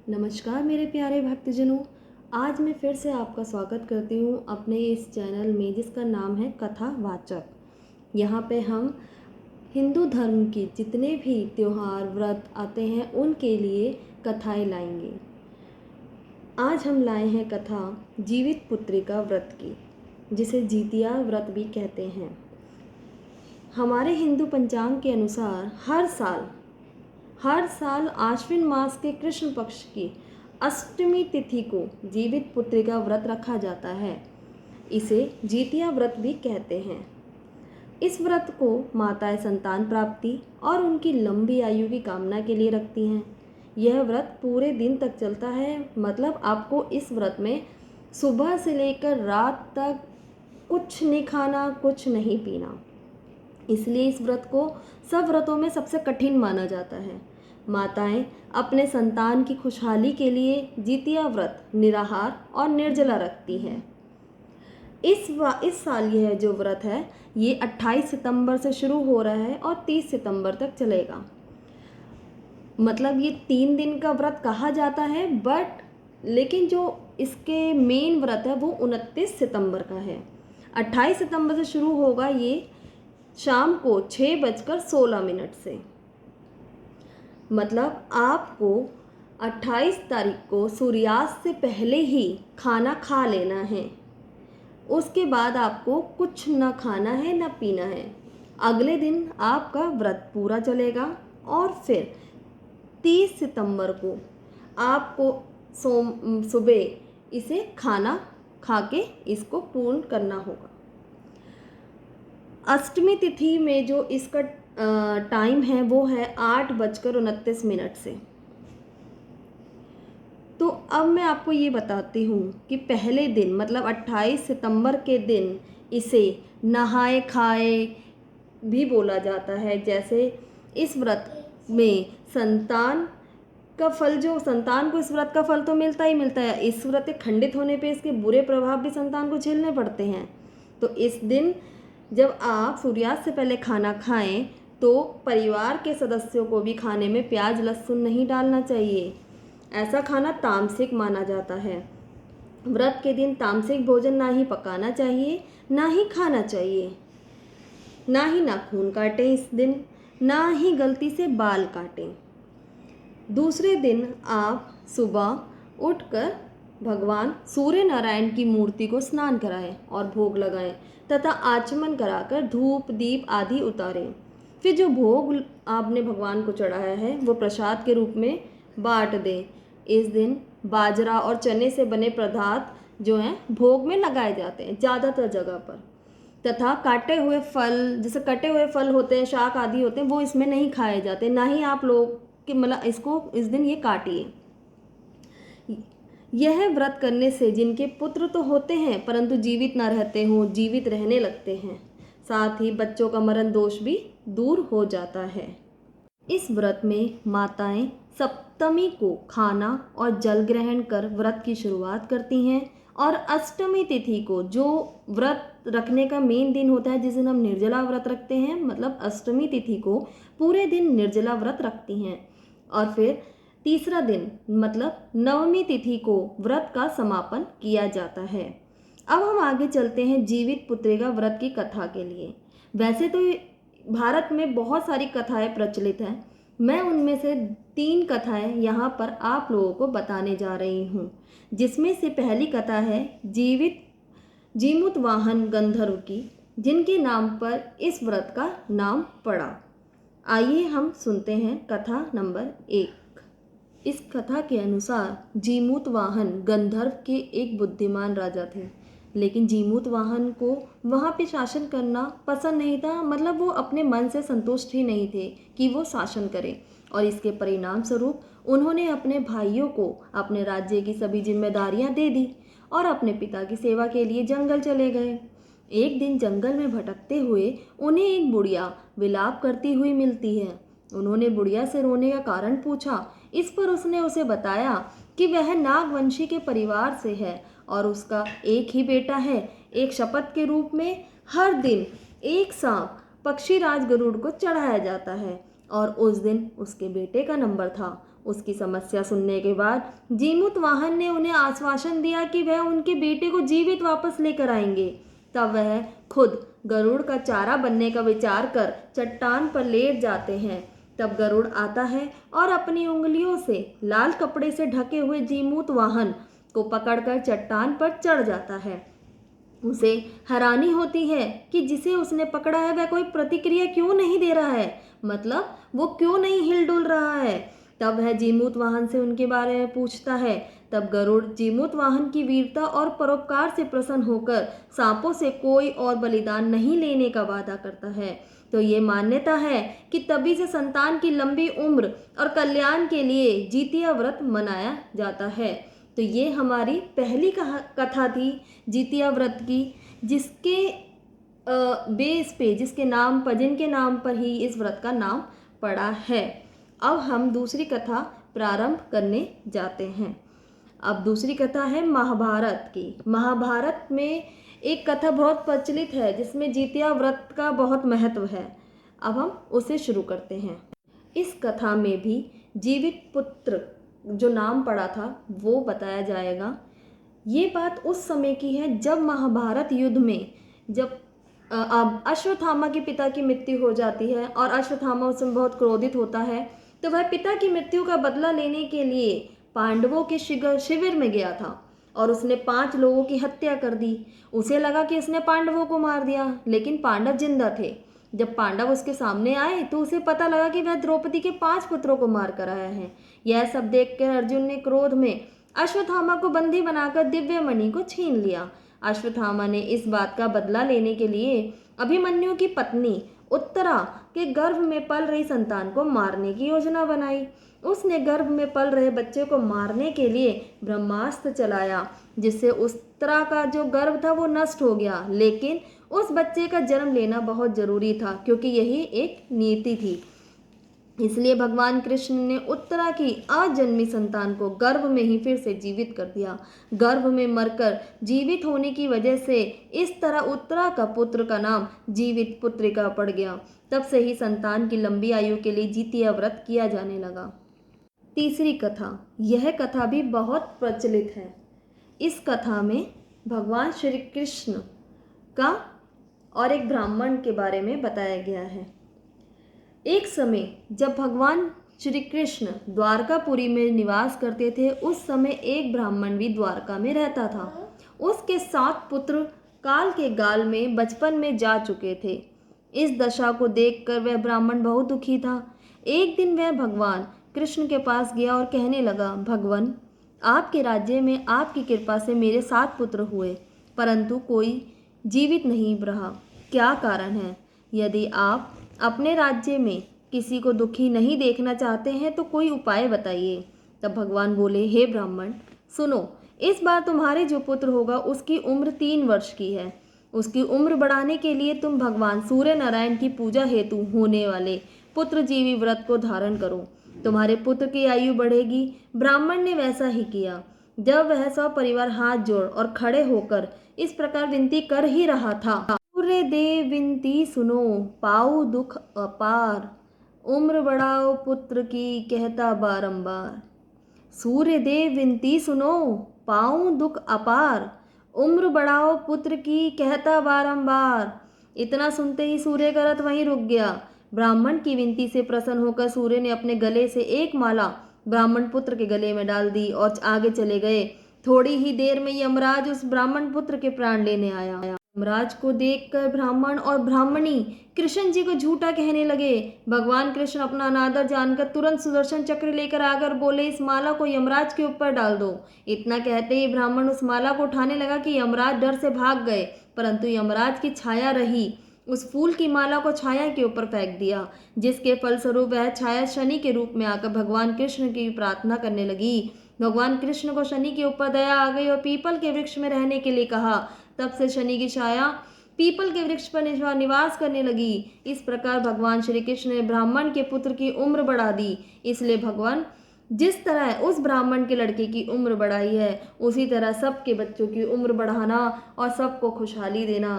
नमस्कार मेरे प्यारे भक्तजनों। आज मैं फिर से आपका स्वागत करती हूँ अपने इस चैनल में जिसका नाम है कथावाचक। यहाँ पे हम हिंदू धर्म के जितने भी त्योहार व्रत आते हैं उनके लिए कथाएं लाएंगे। आज हम लाए हैं कथा जीवित पुत्रिका व्रत की, जिसे जीतिया व्रत भी कहते हैं। हमारे हिंदू पंचांग के अनुसार हर साल आश्विन मास के कृष्ण पक्ष की अष्टमी तिथि को जीवित पुत्रिका व्रत रखा जाता है। इसे जीतिया व्रत भी कहते हैं। इस व्रत को माताएं संतान प्राप्ति और उनकी लंबी आयु की कामना के लिए रखती हैं। यह व्रत पूरे दिन तक चलता है, मतलब आपको इस व्रत में सुबह से लेकर रात तक कुछ नहीं खाना, कुछ नहीं पीना। इसलिए इस व्रत को सब व्रतों में सबसे कठिन माना जाता है। माताएं अपने संतान की खुशहाली के लिए जीतिया व्रत निराहार और निर्जला रखती हैं। इस साल यह जो व्रत है ये 28 सितंबर से शुरू हो रहा है और 30 सितंबर तक चलेगा। मतलब ये 3 दिन का व्रत कहा जाता है, लेकिन जो इसके मेन व्रत है वो 29 सितंबर का है। 28 सितंबर से शुरू होगा ये शाम को 6:16 से। मतलब आपको 28 तारीख को सूर्यास्त से पहले ही खाना खा लेना है। उसके बाद आपको कुछ न खाना है न पीना है। अगले दिन आपका व्रत पूरा चलेगा और फिर 30 सितंबर को आपको सुबह इसे खाना खा के इसको पूर्ण करना होगा। अष्टमी तिथि में जो इसका टाइम है वो है 8:29 से। तो अब मैं आपको ये बताती हूँ कि पहले दिन मतलब 28 सितंबर के दिन इसे नहाए खाए भी बोला जाता है। जैसे इस व्रत में संतान को इस व्रत का फल तो मिलता ही मिलता है। इस व्रत के खंडित होने पे इसके बुरे प्रभाव भी संतान को झेलने पड़ते हैं। तो इस दिन जब आप सूर्यास्त से पहले खाना खाएं तो परिवार के सदस्यों को भी खाने में प्याज लहसुन नहीं डालना चाहिए। ऐसा खाना तामसिक माना जाता है। व्रत के दिन तामसिक भोजन ना ही पकाना चाहिए, ना ही खाना चाहिए, ना ही नाखून काटें इस दिन, ना ही गलती से बाल काटें। दूसरे दिन आप सुबह उठकर भगवान सूर्य नारायण की मूर्ति को स्नान कराएं और भोग लगाएं तथा आचमन कराकर धूप दीप आदि उतारें। फिर जो भोग आपने भगवान को चढ़ाया है वो प्रसाद के रूप में बांट दें। इस दिन बाजरा और चने से बने पदार्थ जो हैं भोग में लगाए जाते हैं ज़्यादातर जगह पर, तथा काटे हुए फल, जैसे कटे हुए फल होते हैं, शाक आदि होते हैं, वो इसमें नहीं खाए जाते। ना ही आप लोग कि मतलब इसको इस दिन ये काटिए। यह व्रत करने से जिनके पुत्र तो होते हैं परंतु जीवित ना रहते हों, जीवित रहने लगते हैं। साथ ही बच्चों का मरण दोष भी दूर हो जाता है। इस व्रत में माताएं सप्तमी को खाना और जल ग्रहण कर व्रत की शुरुआत करती हैं और अष्टमी तिथि को, जो व्रत रखने का मेन दिन होता है जिस दिन हम निर्जला व्रत रखते हैं, मतलब अष्टमी तिथि को पूरे दिन निर्जला व्रत रखती हैं। और फिर तीसरा दिन मतलब नवमी तिथि को व्रत का समापन किया जाता है। अब हम आगे चलते हैं जीवित पुत्रिका व्रत की कथा के लिए। वैसे तो भारत में बहुत सारी कथाएं प्रचलित हैं। मैं उनमें से 3 कथाएं यहाँ पर आप लोगों को बताने जा रही हूँ, जिसमें से पहली कथा है जीमूत वाहन गंधर्व की, जिनके नाम पर इस व्रत का नाम पड़ा। आइए हम सुनते हैं कथा नंबर 1। इस कथा के अनुसार जीमूत वाहन गंधर्व के एक बुद्धिमान राजा थे, लेकिन जीमूत वाहन को वहाँ पे शासन करना पसंद नहीं था। मतलब वो अपने मन से संतुष्ट ही नहीं थे कि वो शासन करें, और इसके परिणाम स्वरूप उन्होंने अपने भाइयों को अपने राज्य की सभी जिम्मेदारियां दे दी और अपने पिता की सेवा के लिए जंगल चले गए। एक दिन जंगल में भटकते हुए उन्हें एक बुढ़िया विलाप करती हुई मिलती है। उन्होंने बुढ़िया से रोने का कारण पूछा। इस पर उसने उसे बताया कि वह नागवंशी के परिवार से है और उसका एक ही बेटा है। एक शपथ के रूप में हर दिन एक सांप पक्षीराज गरुड़ को चढ़ाया जाता है और उस दिन उसके बेटे का नंबर था। उसकी समस्या सुनने के बाद जीमूतवाहन ने उन्हें आश्वासन दिया कि वह उनके बेटे को जीवित वापस लेकर आएंगे। तब वह खुद गरुड़ का चारा बनने का विचार कर चट्टान पर लेट जाते हैं। तब गरुड़ आता है और अपनी उंगलियों से लाल कपड़े से ढके हुए जीमूतवाहन को पकड़कर चट्टान पर चढ़ जाता है। उसे हैरानी होती है कि जिसे उसने पकड़ा है वह कोई प्रतिक्रिया क्यों नहीं दे रहा है, मतलब वो क्यों नहीं हिलडुल रहा है। तब वह जीमूतवाहन से उनके बारे में पूछता है। तब गरुड़ जीमूतवाहन की वीरता और परोपकार से प्रसन्न होकर सांपों से कोई और बलिदान नहीं लेने का वादा करता है। तो ये मान्यता है कि तभी से संतान की लंबी उम्र और कल्याण के लिए जितिया व्रत मनाया जाता है। तो ये हमारी पहली कथा थी जितिया व्रत की, जिसके बेस पे जिनके नाम पर ही इस व्रत का नाम पड़ा है। अब हम दूसरी कथा प्रारंभ करने जाते हैं। अब दूसरी कथा है महाभारत की। महाभारत में एक कथा बहुत प्रचलित है जिसमें जितिया व्रत का बहुत महत्व है। अब हम उसे शुरू करते हैं। इस कथा में भी जीवित पुत्र जो नाम पड़ा था वो बताया जाएगा। ये बात उस समय की है जब महाभारत युद्ध में जब अश्वत्थामा के पिता की मृत्यु हो जाती है और अश्वत्थामा उसमें बहुत क्रोधित होता है। तो वह पिता की मृत्यु का बदला लेने के लिए पांडवों के शिविर में गया था और उसने 5 लोगों की हत्या कर दी। उसे लगा कि उसने पांडवों को मार दिया, लेकिन पांडव जिंदा थे। जब पांडव उसके सामने आए तो उसे पता लगा कि वह द्रौपदी के 5 पुत्रों को मार कर आया है। यह सब देखकर अर्जुन ने क्रोध में अश्वत्थामा को बंदी बनाकर दिव्य मणि को छीन लिया। अश्वत्थामा ने इस बात का बदला लेने के लिए अभिमन्यु की पत्नी उत्तरा के गर्भ में पल रही संतान को मारने की योजना बनाई। उसने गर्भ में पल रहे बच्चे को मारने के लिए ब्रह्मास्त्र चलाया, जिससे उत्तरा का जो गर्भ था वो नष्ट हो गया। लेकिन उस बच्चे का जन्म लेना बहुत जरूरी था, क्योंकि यही एक नीति थी। इसलिए भगवान कृष्ण ने उत्तरा की अजन्मी संतान को गर्भ में ही फिर से जीवित कर दिया। गर्भ में मरकर जीवित होने की वजह से इस तरह उत्तरा का पुत्र का नाम जीवित पुत्रिका पड़ गया। तब से ही संतान की लंबी आयु के लिए जितिया व्रत किया जाने लगा। तीसरी कथा, यह कथा भी बहुत प्रचलित है। इस कथा में भगवान श्री कृष्ण का और एक ब्राह्मण के बारे में बताया गया है। एक समय जब भगवान श्री कृष्ण द्वारकापुरी में निवास करते थे, उस समय एक ब्राह्मण भी द्वारका में रहता था। उसके 7 पुत्र काल के गाल में बचपन में जा चुके थे। इस दशा को देखकर वह ब्राह्मण बहुत दुखी था। एक दिन वह भगवान कृष्ण के पास गया और कहने लगा, भगवान, आपके राज्य में आपकी कृपा से मेरे 7 पुत्र हुए, परंतु कोई जीवित नहीं रहा। क्या कारण है? यदि आप अपने राज्य में किसी को दुखी नहीं देखना चाहते हैं तो कोई उपाय बताइए। तब भगवान बोले, हे ब्राह्मण, सुनो, इस बार तुम्हारे जो पुत्र होगा उसकी उम्र 3 वर्ष की है। उसकी उम्र बढ़ाने के लिए तुम भगवान सूर्य नारायण की पूजा हेतु होने वाले पुत्र जीवी व्रत को धारण करो, तुम्हारे पुत्र की आयु बढ़ेगी। ब्राह्मण ने वैसा ही किया। जब वह सब परिवार हाथ जोड़ और खड़े होकर इस प्रकार विनती कर ही रहा था, सूर्य देव विनती सुनो, पाओ दुख अपार, उम्र बढ़ाओ पुत्र की कहता बारंबार। सूर्य देव विनती सुनो, पाऊं दुख अपार, उम्र बढ़ाओ पुत्र की कहता बारंबार। इतना सुनते ही सूर्य का रथ वहीं रुक गया। ब्राह्मण की विनती से प्रसन्न होकर सूर्य ने अपने गले से एक माला ब्राह्मण पुत्र के गले में डाल दी और आगे चले गए। थोड़ी ही देर में यमराज उस ब्राह्मण पुत्र के प्राण लेने आया। यमराज को देखकर ब्राह्मण और ब्राह्मणी कृष्ण जी को झूठा कहने लगे। भगवान कृष्ण अपना अनादर जानकर तुरंत सुदर्शन चक्र लेकर आकर बोले, इस माला को यमराज के ऊपर डाल दो। इतना कहते ही ब्राह्मण उस माला को उठाने लगा कि यमराज डर से भाग गए, परंतु यमराज की छाया रही। उस फूल की माला को छाया के ऊपर फेंक दिया, जिसके फलस्वरूप वह छाया शनि के रूप में आकर भगवान कृष्ण की प्रार्थना करने लगी। भगवान कृष्ण को शनि के ऊपर दया आ गई और पीपल के वृक्ष में रहने के लिए कहा। तब से शनि की छाया पीपल के वृक्ष पर निवास करने लगी। इस प्रकार भगवान श्री कृष्ण ने ब्राह्मण के पुत्र की उम्र बढ़ा दी। इसलिए भगवान जिस तरह उस ब्राह्मण के लड़के की उम्र बढ़ाई है, उसी तरह सबके बच्चों की उम्र बढ़ाना और सबको खुशहाली देना।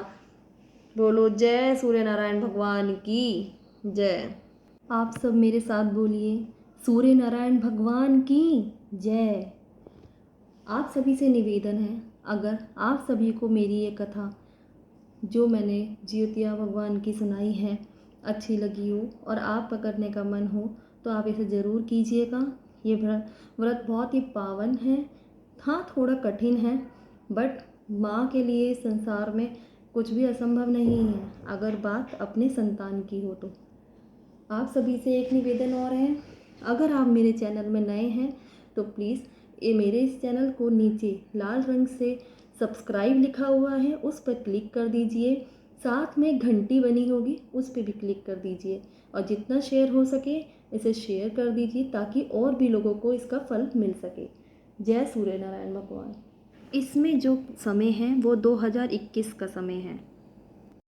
बोलो जय सूर्य नारायण भगवान की जय। आप सब मेरे साथ बोलिए, सूर्य नारायण भगवान की जय। आप सभी से निवेदन है, अगर आप सभी को मेरी ये कथा जो मैंने जियोतिया भगवान की सुनाई है अच्छी लगी हो और आपका करने का मन हो तो आप इसे ज़रूर कीजिएगा। ये व्रत बहुत ही पावन है। हाँ, थोड़ा कठिन है, बट माँ के लिए संसार में कुछ भी असंभव नहीं है अगर बात अपने संतान की हो तो। आप सभी से एक निवेदन और है, अगर आप मेरे चैनल में नए हैं तो प्लीज़ ये मेरे इस चैनल को नीचे लाल रंग से सब्सक्राइब लिखा हुआ है उस पर क्लिक कर दीजिए। साथ में घंटी बनी होगी उस पर भी क्लिक कर दीजिए और जितना शेयर हो सके इसे शेयर कर दीजिए ताकि और भी लोगों को इसका फल मिल सके। जय सूर्य नारायण भगवान। इसमें जो समय है वो 2021 का समय है।